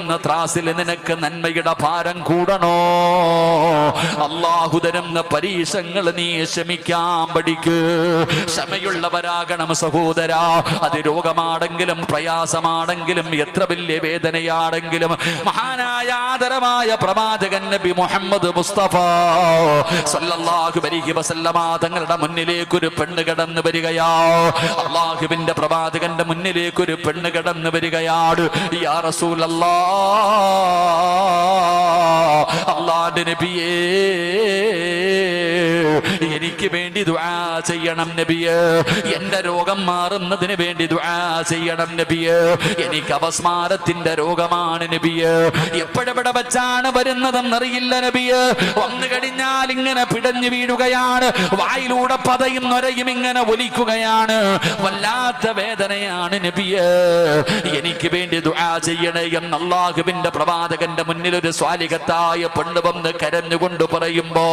പറയുന്ന ത്രാസിൽ നിനക്ക് നന്മയുടെ ഭാരം കൂടണോ? അള്ളാഹു തരുന്ന പരീക്ഷകൾ നീ ക്ഷമിക്കാൻ പഠിക്ക്. ക്ഷമയുള്ളവരാകണം സഹോദരാ. അത് രോഗമാണെങ്കിലും പ്രയാസമാണെങ്കിലും എത്ര വലിയ വേദനയാണെങ്കിലും മഹാനായ ആദരമായ പ്രവാചകൻ നബി മുഹമ്മദ് മുസ്തഫ സല്ലല്ലാഹു അലൈഹി വസല്ലമ തങ്ങളുടെ മുന്നിലേക്ക് ഒരു പെണ്ണ് കടന്നു വരികയാ. അള്ളാഹുവിന്റെ പ്രവാചകന്റെ മുന്നിലേക്ക് ഒരു പെണ്ണ് കടന്നു വരികയാണ്. യാ റസൂലല്ലാഹ്, അല്ലാഹുവിന്റെ നബിയേ, എനിക്ക് വേണ്ടി ദുആ ചെയ്യണം നബിയേ. എന്റെ രോഗം മാറുന്നതിന് വേണ്ടി ദുആ ചെയ്യണം നബിയേ. എനിക്ക് അപസ്മാരത്തിന്റെ രോഗമാണ് നബിയേ. എപ്പോഴെവിടെ വെച്ചാണ് വരുന്നതെന്നറിയില്ല നബിയേ. വന്നു കഴിഞ്ഞാൽ ഇങ്ങനെ പിടഞ്ഞു വീഴുകയാണ്. വായിലൂടെ പതയും നൊരയും ഇങ്ങനെ ഒലിക്കുകയാണ്. വല്ലാത്ത വേദനയാണ് നബിയേ. എനിക്ക് വേണ്ടി ദുആ ചെയ്യണേ എന്ന് അല്ലാഹുവിന്റെ പ്രവാചകന്റെ മുന്നിൽ ഒരു സ്വാലിഹത്തായ പെണ്ണ് വന്ന് കരഞ്ഞുകൊണ്ട് പറയുമ്പോ